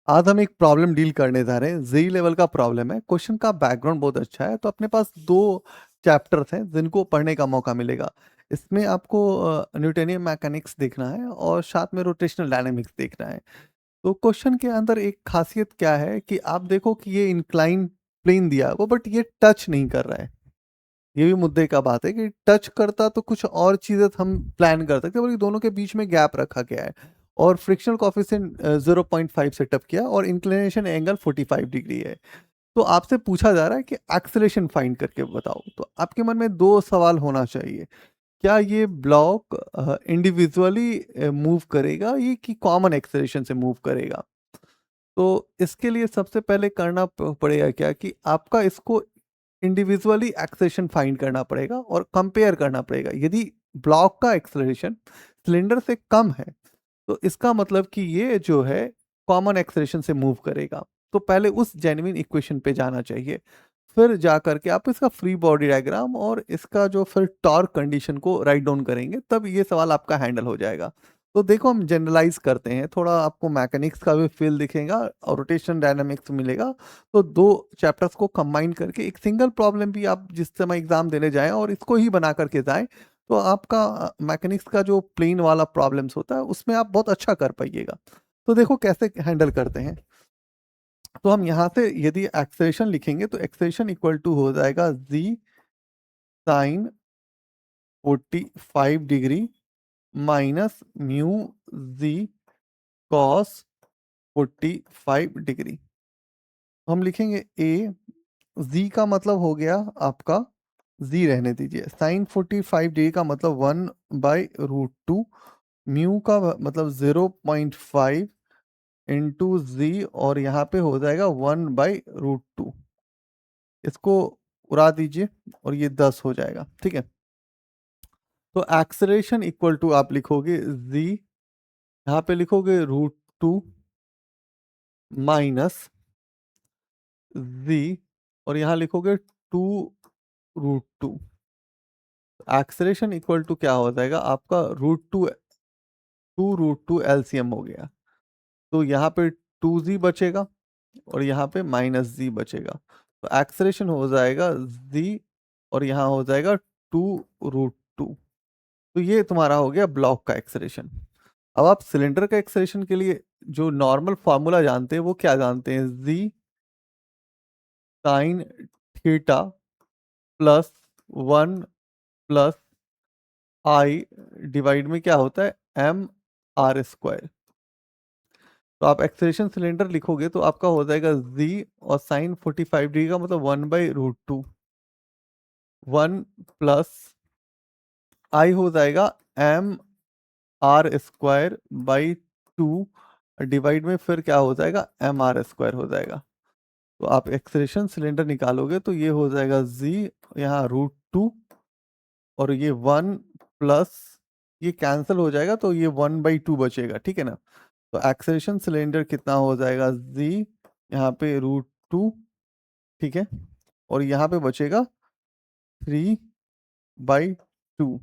आज हम एक प्रॉब्लम डील करने जा रहे हैं, जेई लेवल का प्रॉब्लम है। क्वेश्चन का बैकग्राउंड बहुत अच्छा है, तो अपने पास 2 चैप्टर्स हैं जिनको पढ़ने का मौका मिलेगा। इसमें आपको न्यूटोनियन मैकेनिक्स देखना है और साथ में रोटेशनल डायनामिक्स देखना है। तो क्वेश्चन के अंदर एक खासियत क्या है कि आप देखो कि ये इंक्लाइन प्लेन दिया है वो, बट ये टच नहीं कर रहा है। ये भी मुद्दे का बात है कि टच करता तो कुछ और चीज़ें हम प्लान कर सकते हैं, बल्कि दोनों के बीच में गैप रखा गया है और फ्रिक्शनल कोएफिशिएंट 0.5 सेटअप किया और इंक्लिनेशन एंगल 45 डिग्री है। तो आपसे पूछा जा रहा है कि एक्सेलरेशन फाइंड करके बताओ। तो आपके मन में 2 सवाल होना चाहिए। क्या ये ब्लॉक इंडिविजुअली मूव करेगा ये कि कॉमन एक्सेलरेशन से मूव करेगा? तो इसके लिए सबसे पहले करना पड़ेगा क्या कि आपका इसको इंडिविजुअली एक्सेलरेशन फाइंड करना पड़ेगा और कंपेयर करना पड़ेगा। यदि ब्लॉक का एक्सेलरेशन सिलेंडर से कम है तो इसका मतलब कि ये जो है कॉमन एक्सेलरेशन से मूव करेगा। तो पहले उस जेन्युइन इक्वेशन पे जाना चाहिए, फिर जा करके आप इसका फ्री बॉडी डायग्राम और इसका जो फिर टॉर्क कंडीशन को राइट डाउन करेंगे, तब ये सवाल आपका हैंडल हो जाएगा। तो देखो हम जनरलाइज करते हैं, थोड़ा आपको मैकेनिक्स का भी फील दिखेगा और रोटेशन डायनामिक्स मिलेगा। तो 2 चैप्टर्स को कंबाइन करके एक सिंगल प्रॉब्लम भी आप जिस समय एग्जाम देने जाएं और इसको ही बना करके जाएं, तो आपका मैकेनिक्स का जो प्लेन वाला प्रॉब्लम्स होता है उसमें आप बहुत अच्छा कर पाइएगा। तो देखो कैसे हैंडल करते हैं। तो हम यहाँ से यदि एक्सेलरेशन लिखेंगे तो एक्सेलरेशन इक्वल टू हो जाएगा जी sign 45 degree minus mu G cos 45 degree. हम लिखेंगे ए, जी का मतलब हो गया आपका, जी रहने दीजिए, साइन 45 डिग्री का मतलब 1/√2, म्यू का मतलब 0.5 इंटू जी और यहाँ पे हो जाएगा 1/√2। इसको उड़ा दीजिए और ये 10 हो जाएगा, ठीक है। तो एक्सेलरेशन इक्वल टू आप लिखोगे जी, यहाँ पे लिखोगे √2 माइनस जी और यहाँ लिखोगे 2√2। एक्सेलरेशन इक्वल टू क्या हो जाएगा आपका, √2 एलसीएम हो गया। तो यहाँ पे 2z बचेगा और यहाँ पे -z बचेगा। तो एक्सेलरेशन हो जाएगा z और यहाँ हो जाएगा 2√2। तो ये तुम्हारा हो गया ब्लॉक का एक्सेलरेशन। अब आप सिलेंडर का एक्सेलरेशन के लिए जो नॉर्मल फार्मूला जानते हैं वो क्या जानते हैं, z sine theta plus 1 plus I divide में क्या होता है, mr²। तो आप एक्सेलरेशन सिलेंडर लिखोगे तो आपका हो जाएगा z और साइन 45 डिग्री का मतलब 1/√2, 1 प्लस आई हो जाएगा mr²/2 डिवाइड में फिर क्या हो जाएगा, mr² हो जाएगा। तो आप एक्सेलरेशन सिलेंडर निकालोगे तो ये हो जाएगा z, यहाँ √2 और ये 1 प्लस ये कैंसिल हो जाएगा तो ये 1/2 बचेगा, ठीक है ना। तो एक्सेलरेशन सिलेंडर कितना हो जाएगा, z यहाँ पे √2, ठीक है, और यहाँ पे बचेगा 3/2।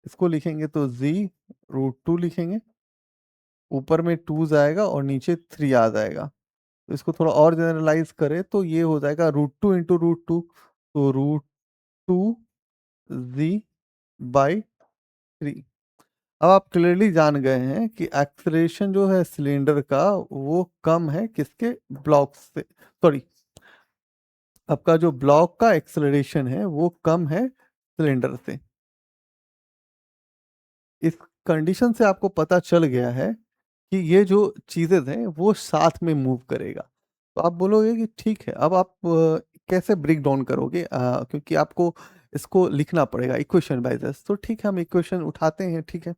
इसको लिखेंगे तो z √2 लिखेंगे, ऊपर में 2 जाएगा और नीचे 3 आ जाएगा। तो इसको थोड़ा और जनरलाइज करें तो ये हो जाएगा √2 इंटू √2, तो √2 z/3। अब आप क्लियरली जान गए हैं कि एक्सेलरेशन जो है सिलेंडर का वो कम है किसके, ब्लॉक से, सॉरी, आपका जो ब्लॉक का एक्सेलरेशन है वो कम है सिलेंडर से। इस कंडीशन से आपको पता चल गया है कि ये जो चीजें हैं वो साथ में मूव करेगा। तो आप बोलोगे कि ठीक है, अब आप कैसे ब्रेक डाउन करोगे, क्योंकि आपको इसको लिखना पड़ेगा इक्वेशन वाइज। तो ठीक है, हम इक्वेशन उठाते हैं, ठीक है।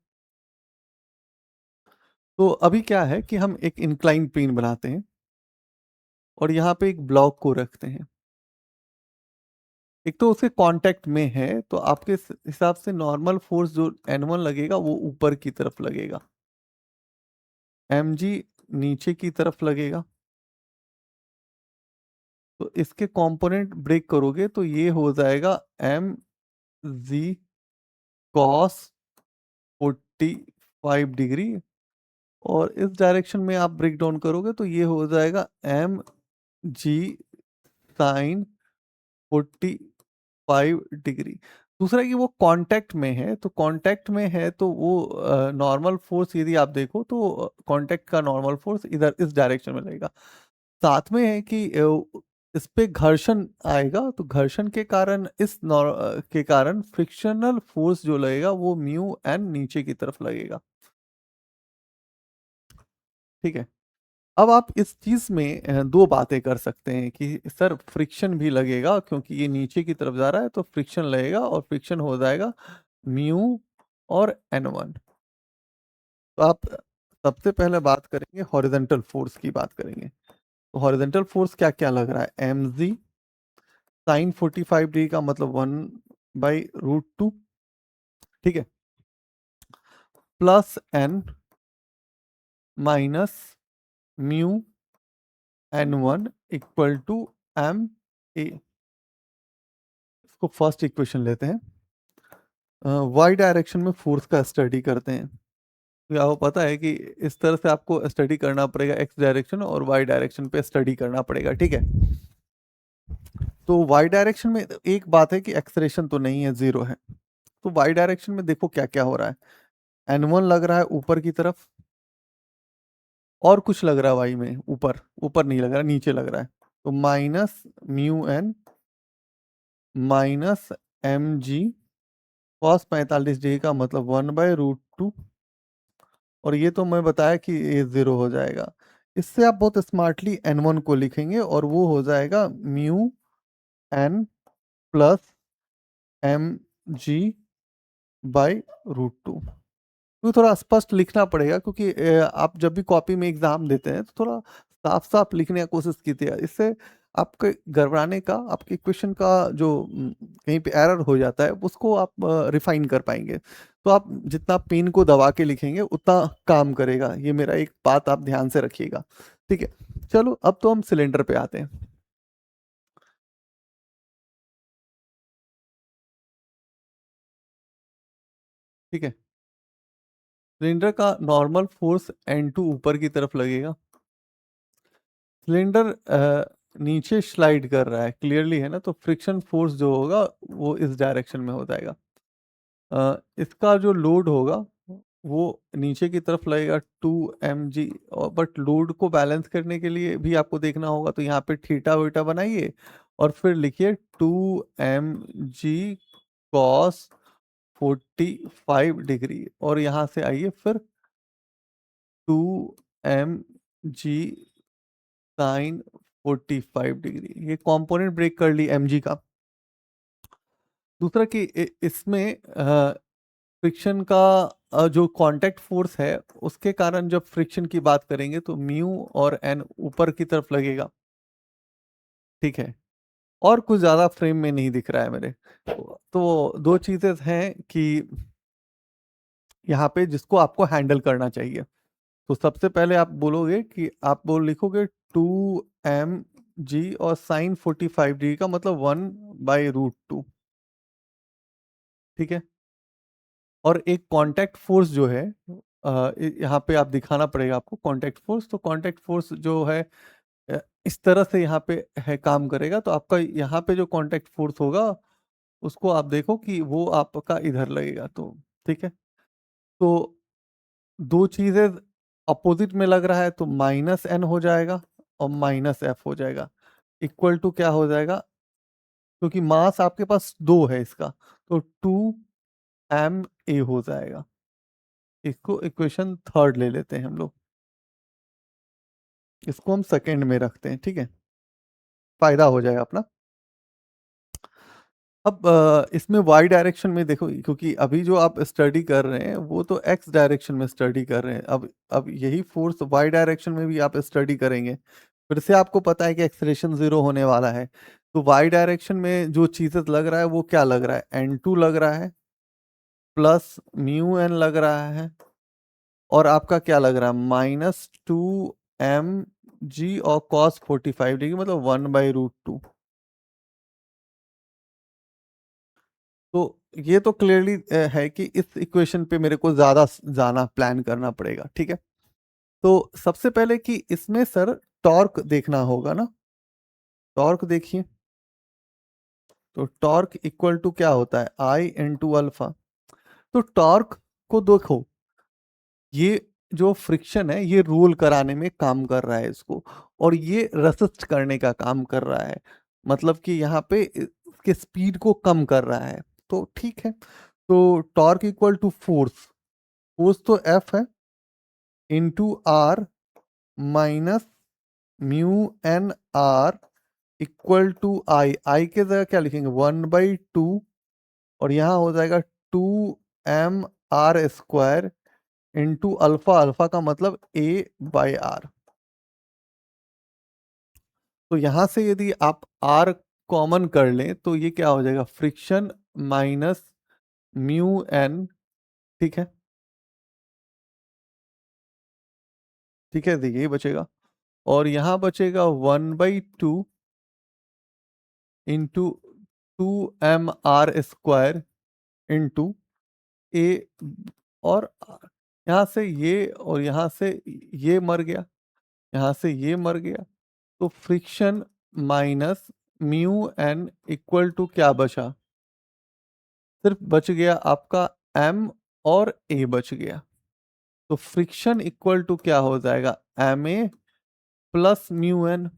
तो अभी क्या है कि हम एक इंक्लाइन प्लेन बनाते हैं और यहाँ पे एक ब्लॉक को रखते हैं। एक तो उसके कांटेक्ट में है तो आपके हिसाब से नॉर्मल फोर्स जो N1 लगेगा वो ऊपर की तरफ लगेगा, mg नीचे की तरफ लगेगा। तो इसके कंपोनेंट ब्रेक करोगे तो ये हो जाएगा mg cos 45 डिग्री और इस डायरेक्शन में आप ब्रेक डाउन करोगे तो ये हो जाएगा एम जी साइन 45 डिग्री। दूसरा कि वो कांटेक्ट में है, तो कांटेक्ट में है तो वो नॉर्मल फोर्स यदि आप देखो तो कांटेक्ट का नॉर्मल फोर्स इधर इस डायरेक्शन में लगेगा। साथ में है कि इस पे घर्षण आएगा, तो घर्षण के कारण के कारण फ्रिक्शनल फोर्स जो लगेगा वो म्यू एन नीचे की तरफ लगेगा। ठीक है। अब आप इस चीज में दो बातें कर सकते हैं कि सर फ्रिक्शन भी लगेगा क्योंकि ये नीचे की तरफ जा रहा है, तो फ्रिक्शन लगेगा और फ्रिक्शन हो जाएगा म्यू और एन वन। तो आप सबसे पहले बात करेंगे हॉरिजेंटल फोर्स की बात करेंगे। तो हॉरिजेंटल फोर्स क्या क्या लग रहा है, एम जी साइन 45 डिग्री का मतलब 1/√2। ठीक है। Plus N minus mu N one equal to M A. इसको फर्स्ट इक्वेशन लेते हैं। वाई डायरेक्शन में फोर्स का स्टडी करते हैं। तो आपको पता है कि इस तरह से आपको स्टडी करना पड़ेगा, एक्स डायरेक्शन और वाई डायरेक्शन पे स्टडी करना पड़ेगा। ठीक है। तो वाई डायरेक्शन में एक बात है कि एक्सलेरेशन तो नहीं है, जीरो है। तो वाई डायरेक्शन में देखो क्या क्या हो रहा है। एन वन लग रहा है ऊपर की तरफ, और कुछ लग रहा है वाई में ऊपर, ऊपर नहीं लग रहा, नीचे लग रहा है। तो minus mu N minus M G cos 45 degree का मतलब 1/√2। और ये तो मैं बताया कि ये जीरो हो जाएगा। इससे आप बहुत स्मार्टली एन वन को लिखेंगे और वो हो जाएगा mu N plus M G by √2। तो थोड़ा स्पष्ट लिखना पड़ेगा क्योंकि आप जब भी कॉपी में एग्जाम देते हैं तो थोड़ा साफ साफ लिखने की कोशिश कीजिए। इससे आपके घबराने का, आपके इक्वेशन का जो कहीं पे एरर हो जाता है उसको आप रिफाइन कर पाएंगे। तो आप जितना पेन को दबा के लिखेंगे उतना काम करेगा, ये मेरा एक बात आप ध्यान से रखिएगा। ठीक है। चलो अब तो हम सिलेंडर पे आते हैं। ठीक है। सिलेंडर का नॉर्मल फोर्स N2 ऊपर की तरफ लगेगा। सिलेंडर नीचे स्लाइड कर रहा है, क्लियरली है ना, तो फ्रिक्शन फोर्स जो होगा वो इस डायरेक्शन में हो जाएगा। इसका जो लोड होगा वो नीचे की तरफ लगेगा 2 mg। और बट लोड को बैलेंस करने के लिए भी आपको देखना होगा, तो यहाँ पे थीटा वीटा बनाइए और फिर लिखिए 2 mg कॉस 45 डिग्री, और यहाँ से आइए फिर 2 mg साइन 45 डिग्री। ये कंपोनेंट ब्रेक कर ली mg का। दूसरा कि इसमें फ्रिक्शन का जो कांटेक्ट फोर्स है उसके कारण जब फ्रिक्शन की बात करेंगे तो म्यू और एन ऊपर की तरफ लगेगा। ठीक है। और कुछ ज्यादा फ्रेम में नहीं दिख रहा है मेरे। तो दो चीजें हैं कि यहाँ पे जिसको आपको हैंडल करना चाहिए। तो सबसे पहले आप बोलोगे कि आप बोल लिखोगे 2 mg और साइन 45 डिग्री का मतलब 1/√2। ठीक है। और एक कांटेक्ट फोर्स जो है यहाँ पे आप दिखाना पड़ेगा आपको कांटेक्ट फोर्स। तो कांटेक्ट फोर्स जो है इस तरह से यहाँ पे है, काम करेगा। तो आपका यहाँ पे जो कांटेक्ट फोर्स होगा उसको आप देखो कि वो आपका इधर लगेगा। तो ठीक है। तो दो चीजें अपोजिट में लग रहा है तो माइनस एन हो जाएगा और माइनस एफ हो जाएगा। इक्वल टू क्या हो जाएगा, क्योंकि मास आपके पास दो है इसका, तो 2 ma हो जाएगा। इसको इक्वेशन थर्ड ले लेते हैं हम लोग। इसको हम सेकंड में रखते हैं। ठीक है। फायदा हो जाएगा अपना। अब इसमें वाई डायरेक्शन में देखो, क्योंकि अभी जो आप स्टडी कर रहे हैं वो तो एक्स डायरेक्शन में स्टडी कर रहे हैं। अब यही फोर्स वाई डायरेक्शन में भी आप स्टडी करेंगे। फिर से आपको पता है कि एक्सलेरेशन जीरो होने वाला है। तो वाई डायरेक्शन में जो चीजें लग रहा है वो क्या लग रहा है, एन टू लग रहा है प्लस म्यू एन लग रहा है, और आपका क्या लग रहा है -2 mg और कॉस 45 डिग्री मतलब 1/√2। तो ये तो क्लियरली है कि इस इक्वेशन पे मेरे को ज्यादा जाना प्लान करना पड़ेगा। ठीक है। तो सबसे पहले कि इसमें सर टॉर्क देखना होगा ना, टॉर्क देखिए। तो टॉर्क इक्वल टू क्या होता है, आई इंटू अल्फा। तो टॉर्क को देखो, ये जो फ्रिक्शन है ये रोल कराने में काम कर रहा है इसको, और ये रेसिस्ट करने का काम कर रहा है, मतलब कि यहाँ पे इसके स्पीड को कम कर रहा है। तो ठीक है, तो torque equal to force, force तो एफ है into R minus mu N R equal to I, I के जगह क्या लिखेंगे 1/2, और यहाँ हो जाएगा 2m r² into alpha, alpha का मतलब a/r। तो यहां से यदि आप r कॉमन कर लें तो ये क्या हो जाएगा, फ्रिक्शन माइनस म्यू एन। ठीक है, ठीक है, देखिए ये बचेगा, और यहाँ बचेगा 1/2 इंटू 2m r² इंटू ए, और यहाँ से ये और यहाँ से ये मर गया, यहाँ से ये मर गया, तो friction minus mu N equal to क्या बचा, सिर्फ बच गया आपका m और a बच गया। तो फ्रिक्शन इक्वल टू क्या हो जाएगा, ma प्लस म्यू एन।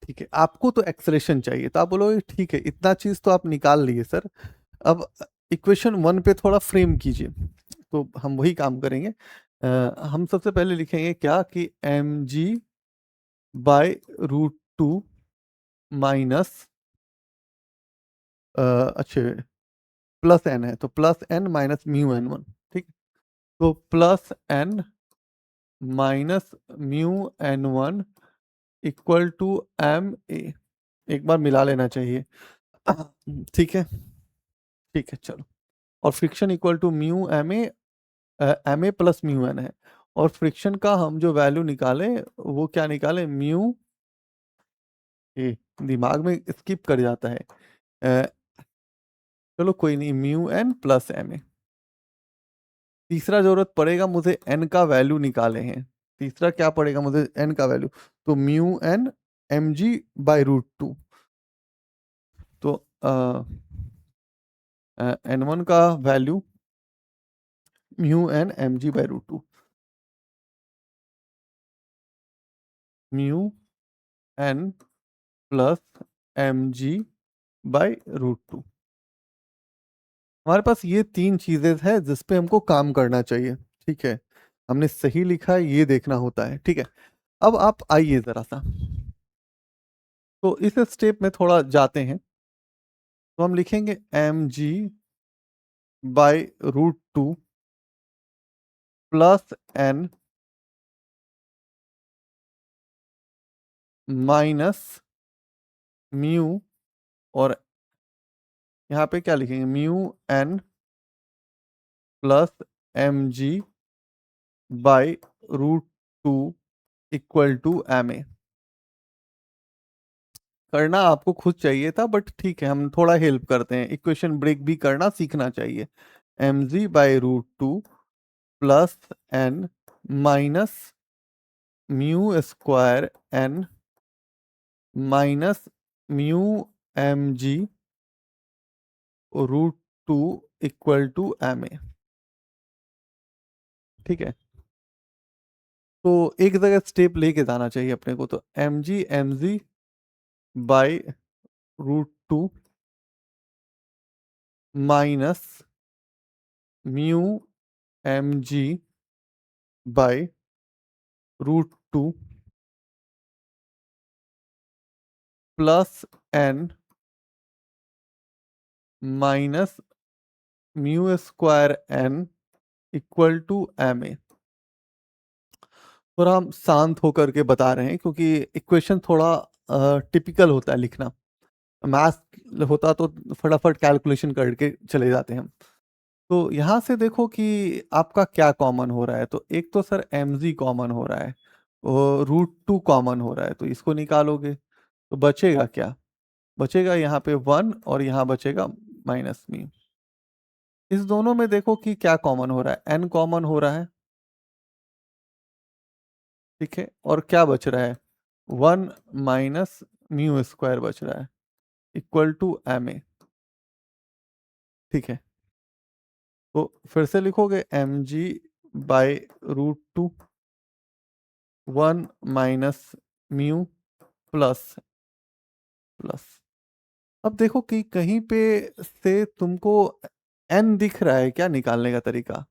ठीक है, आपको तो एक्सलेशन चाहिए, तो आप बोलोगे ठीक है इतना चीज तो आप निकाल लिए सर, अब इक्वेशन 1 पे थोड़ा फ्रेम कीजिए। तो हम वही काम करेंगे। हम सबसे पहले लिखेंगे क्या कि mg/√2 माइनस, अच्छे, प्लस एन है तो plus N minus mu N one. ठीक, तो plus N minus mu N one equal to M A. एक बार मिला लेना चाहिए। ठीक है, ठीक है, चलो। और friction equal to mu M A plus mu N है, और फ्रिक्शन का हम जो वैल्यू निकाले वो क्या निकाले, म्यू ए, दिमाग में स्किप कर जाता है। अ, चलो कोई नहीं, mu N plus M A. तीसरा जरूरत पड़ेगा मुझे एन का वैल्यू निकाले हैं, तीसरा क्या पड़ेगा मुझे, एन का वैल्यू। तो म्यू एन mg/√2। तो एन वन का value mu N mg/√2, mu N plus mg/√2। हमारे पास ये तीन चीजें हैं जिस पे हमको काम करना चाहिए। ठीक है, हमने सही लिखा है ये देखना होता है। ठीक है, अब आप आइए जरा सा, तो इस स्टेप में थोड़ा जाते हैं। तो हम लिखेंगे mg/√2 plus N minus mu, और यहाँ पे क्या लिखेंगे, mu N plus mg/√2 equal to M A. करना आपको खुद चाहिए था, बट ठीक है हम थोड़ा हेल्प करते हैं, इक्वेशन ब्रेक भी करना सीखना चाहिए। mg/√2 plus N minus mu N minus mu mg/√2 equal to M A. ठीक है, तो एक जगह स्टेप लेके जाना चाहिए अपने को, तो mg/√2 minus mu mg/√2 plus N minus mu N equal to M A. थोड़ा हम शांत होकर के बता रहे हैं क्योंकि इक्वेशन थोड़ा टिपिकल होता है लिखना, मैथ होता तो फटाफट कैलकुलेशन करके चले जाते हैं हम। तो यहाँ से देखो कि आपका क्या कॉमन हो रहा है, तो एक तो सर mg कॉमन हो रहा है, और √2 कॉमन हो रहा है, तो इसको निकालोगे तो बचेगा क्या, बचेगा यहाँ पे 1 और यहाँ बचेगा माइनस म्यू। इस दोनों में देखो कि क्या कॉमन हो रहा है, एन कॉमन हो रहा है, ठीक है, और क्या बच रहा है, 1 - म्यू स्क्वायर बच रहा है, इक्वल टू एम ए। ठीक है, तो फिर से लिखोगे mg/√2 1 - म्यू प्लस प्लस। अब देखो कि कहीं पे से तुमको एन दिख रहा है क्या निकालने का तरीका,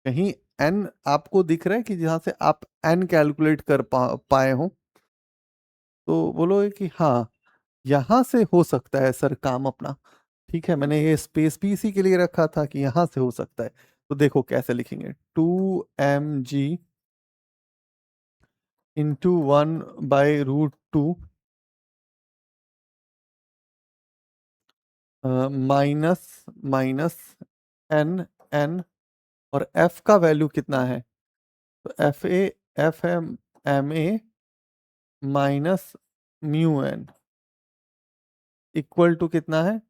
कहीं एन आपको दिख रहा है कि जहां से आप एन कैलकुलेट कर पाए हो, तो बोलोगे कि हाँ यहां से हो सकता है सर काम अपना। ठीक है, मैंने ये स्पेस भी इसी के लिए रखा था कि यहां से हो सकता है। तो देखो कैसे लिखेंगे, 2mg × 1/√2 माइनस माइनस एन, और एफ का वैल्यू कितना है, तो F A F M A - mu N equal to कितना है,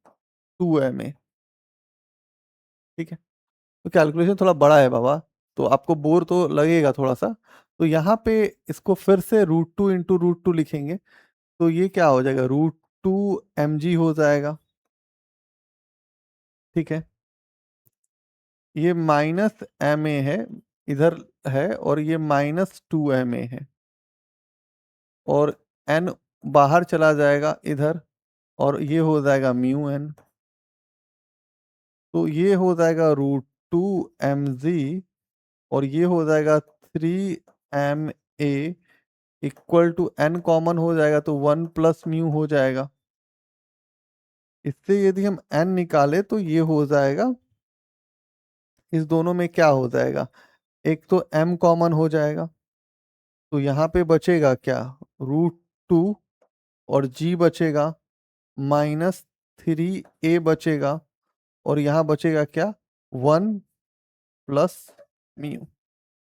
2 ma। ठीक है, तो कैलकुलेशन थोड़ा बड़ा है बाबा, तो आपको बोर तो लगेगा थोड़ा सा। तो यहाँ पे इसको फिर से √2 × √2 लिखेंगे, तो ये क्या हो जाएगा, √2 mg हो जाएगा। ठीक है, ये -ma है, इधर है, और ये -2ma है, और n बाहर चला जाएगा इधर, और ये हो जाएगा μn। तो ये हो जाएगा √2 mg, और ये हो जाएगा 3ma equal to n common हो जाएगा तो 1 + म्यू हो जाएगा। इससे यदि हम n निकाले तो ये हो जाएगा, इस दोनों में क्या हो जाएगा, एक तो m कॉमन हो जाएगा, तो यहाँ पे बचेगा क्या, √2, और g बचेगा, -3a बचेगा, और यहाँ बचेगा क्या, 1 + म्यू।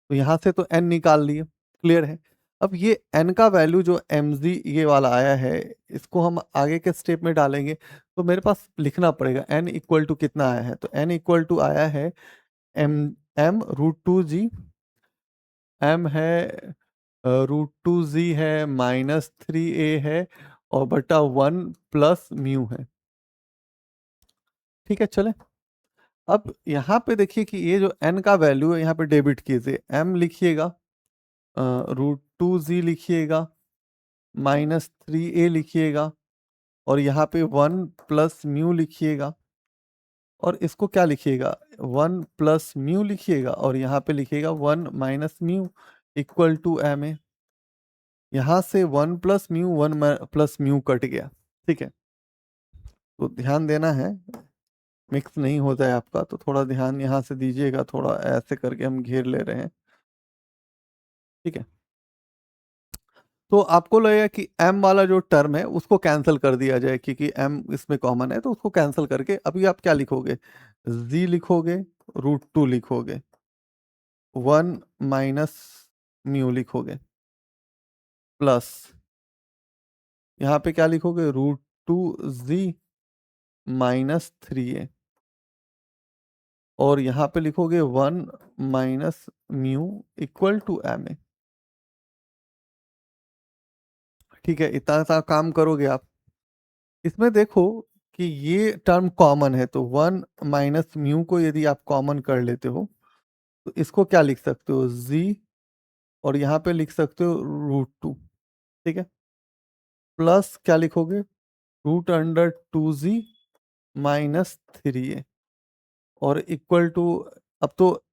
तो यहाँ से तो n निकाल लिए, क्लियर है। अब ये n का वैल्यू जो mg ये वाला आया है, इसको हम आगे के स्टेप में डालेंगे, तो मेरे पास लिखना पड़ेगा n इक्वल टू कितना आया है, तो n इक्वल टू आया है m√2g, m है √2g है, -3a है, और बटा 1 + म्यू है। ठीक है, चले। अब यहाँ पे देखिए कि ये जो n का वैल्यू है यहाँ पे डेबिट कीजिए, m लिखिएगा, √2g लिखिएगा, -3a लिखिएगा, और यहाँ पे 1 + म्यू लिखिएगा, और इसको क्या लिखिएगा, 1 + म्यू लिखिएगा, और यहाँ पे लिखिएगा 1 - म्यू इक्वल टू ma। यहाँ से 1 + म्यू 1 + म्यू कट गया। ठीक है, तो ध्यान देना है, मिक्स नहीं होता है आपका, तो थोड़ा ध्यान यहाँ से दीजिएगा, थोड़ा ऐसे करके हम घेर ले रहे हैं। ठीक है, तो आपको लगेगा कि m वाला जो टर्म है उसको कैंसिल कर दिया जाए, क्योंकि m इसमें कॉमन है, तो उसको कैंसिल करके अभी आप क्या लिखोगे, z लिखोगे, √2 लिखोगे, 1 - म्यू लिखोगे, प्लस यहाँ पे क्या लिखोगे, √2z -3a, और यहाँ पे लिखोगे 1 - म्यू इक्वल टू ma। ठीक है, इतना सा काम करोगे आप। इसमें देखो कि ये टर्म कॉमन है, तो 1 - म्यू को यदि आप कॉमन कर लेते हो, तो इसको क्या लिख सकते हो, z, और यहाँ पे लिख सकते हो √2। ठीक है, प्लस क्या लिखोगे, √2z -3a, और इक्वल टू, अब तो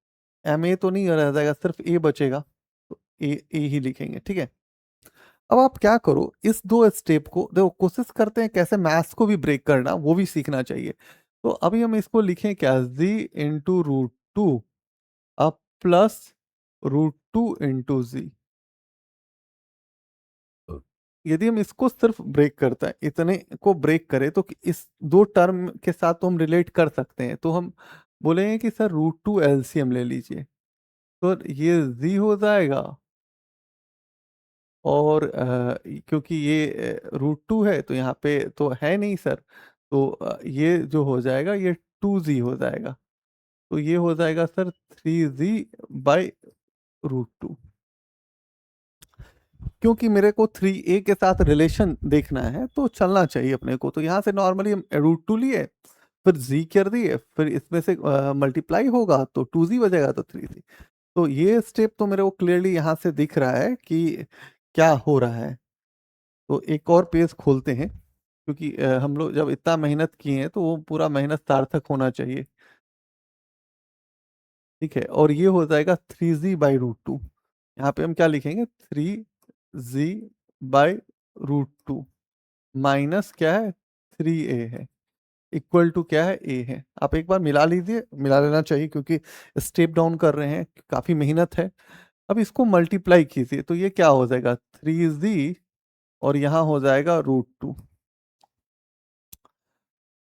ma तो नहीं रह जाएगा, सिर्फ a बचेगा, तो ए ही लिखेंगे। ठीक है, अब आप क्या करो, इस दो स्टेप को देखो, कोशिश करते हैं कैसे मैथ्स को भी ब्रेक करना, वो भी सीखना चाहिए। तो अभी हम इसको लिखें क्या, z × √2 अब प्लस √2 × z। यदि हम इसको सिर्फ ब्रेक करते हैं, इतने को ब्रेक करें, तो इस दो टर्म के साथ तो हम रिलेट कर सकते हैं, तो हम बोलेंगे कि सर √2 एलसीएम ले लीजिए, तो ये z हो जाएगा, और क्योंकि ये √2 है तो यहाँ पे तो है नहीं सर, तो ये जो हो जाएगा ये 2z हो जाएगा। तो ये हो जाएगा सर 3z/√2। क्योंकि मेरे को 3a के साथ रिलेशन देखना है तो चलना चाहिए अपने को, तो यहाँ से नॉर्मली हम √2 लिए, फिर z कर दिए, फिर इसमें से मल्टीप्लाई होगा तो 2z बचेगा तो 3z। तो ये स्टेप तो मेरे को क्लियरली यहाँ से दिख रहा है कि क्या हो रहा है। तो एक और पेज खोलते हैं, क्योंकि हम लोग जब इतना मेहनत किए हैं तो वो पूरा मेहनत सार्थक होना चाहिए। ठीक है, और ये हो जाएगा 3z/√2। यहाँ पे हम क्या लिखेंगे, 3z/√2 माइनस क्या है, 3a है, इक्वल टू क्या है, a है। आप एक बार मिला लीजिए, मिला लेना चाहिए क्योंकि स्टेप डाउन कर रहे हैं, काफी मेहनत है। अब इसको मल्टीप्लाई कीजिए तो ये क्या हो जाएगा, 3z और यहाँ हो जाएगा √2,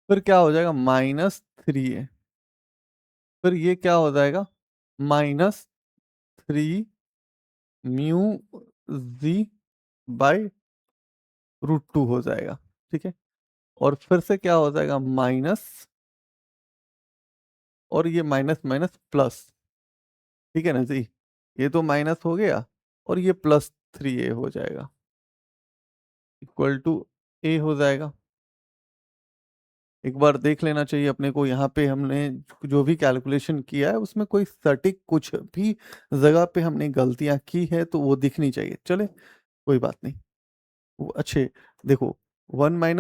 फिर क्या हो जाएगा -3a, फिर ये क्या हो जाएगा -3 μz/√2 हो जाएगा। ठीक है, और फिर से क्या हो जाएगा माइनस, और ये माइनस माइनस प्लस। ठीक है ना जी, ये तो माइनस हो गया और ये +3a हो जाएगा, इक्वल टू a हो जाएगा। एक बार देख लेना चाहिए अपने को, यहाँ पे हमने जो भी कैलकुलेशन किया है उसमें कोई सटीक कुछ भी जगह पे हमने गलतियां की है तो वो दिखनी चाहिए। चले, कोई बात नहीं। वो अच्छे, देखो 1 - μ है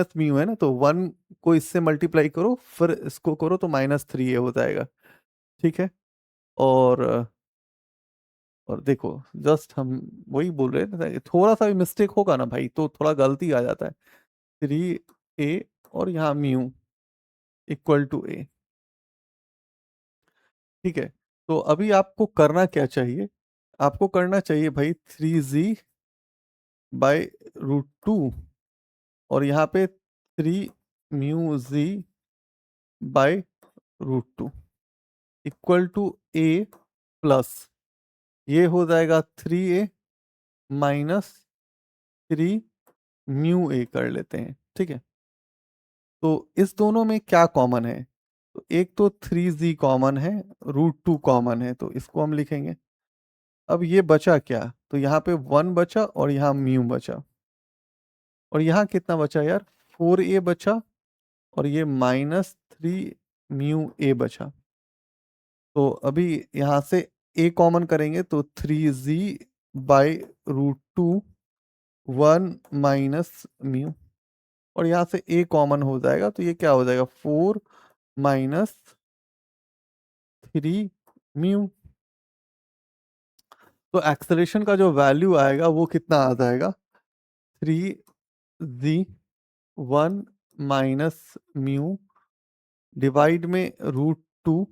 ना, तो 1 को इससे मल्टीप्लाई करो, फिर इसको करो तो -3a हो जाएगा। ठीक है, और देखो जस्ट हम वही बोल रहे थे, थोड़ा सा भी मिस्टेक होगा ना भाई तो थोड़ा गलती आ जाता है। 3a और यहाँ μ इक्वल टू a। ठीक है, तो अभी आपको करना क्या चाहिए, आपको करना चाहिए भाई 3z/√2 और यहाँ पे 3 μz/√2 equal to a plus, ये हो जाएगा 3a माइनस 3 μ a कर लेते हैं। ठीक है, तो इस दोनों में क्या कॉमन है, तो एक तो 3z कॉमन है, √2 कॉमन है, तो इसको हम लिखेंगे। अब ये बचा क्या, तो यहाँ पे 1 बचा और यहाँ μ बचा, और यहाँ कितना बचा यार, 4a बचा, और ये -3 μ a बचा। तो अभी यहाँ से a कॉमन करेंगे तो 3z/√2 1 माइनस μ, और यहाँ से a कॉमन हो जाएगा तो ये क्या हो जाएगा 4 माइनस 3 μ। तो एक्सेलरेशन का जो वैल्यू आएगा वो कितना आ जाएगा, 3z/1 माइनस μ डिवाइड में √2,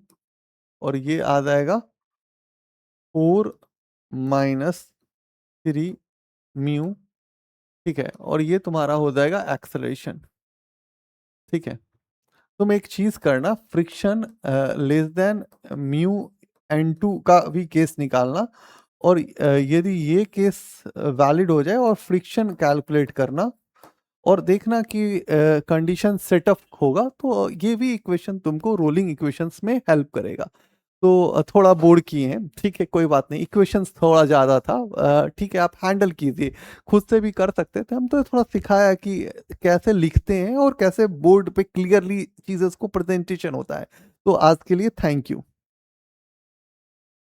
और ये आ जाएगा 4 माइनस 3 μ। ठीक है, और ये तुम्हारा हो जाएगा एक्सेलरेशन। ठीक है, तुम एक चीज करना, फ्रिक्शन लेस देन μ/n2 का भी केस निकालना, और यदि ये केस वैलिड हो जाए और फ्रिक्शन कैलकुलेट करना और देखना कि कंडीशन सेटअप होगा तो ये भी इक्वेशन तुमको रोलिंग इक्वेशंस में हेल्प करेगा। तो थोड़ा बोर्ड किए हैं, ठीक है कोई बात नहीं, इक्वेशंस थोड़ा ज़्यादा था, ठीक है आप हैंडल कीजिए, खुद से भी कर सकते थे, हम तो थोड़ा सिखाया कि कैसे लिखते हैं और कैसे बोर्ड पे क्लियरली चीज़ें को प्रेजेंटेशन होता है। तो आज के लिए थैंक यू।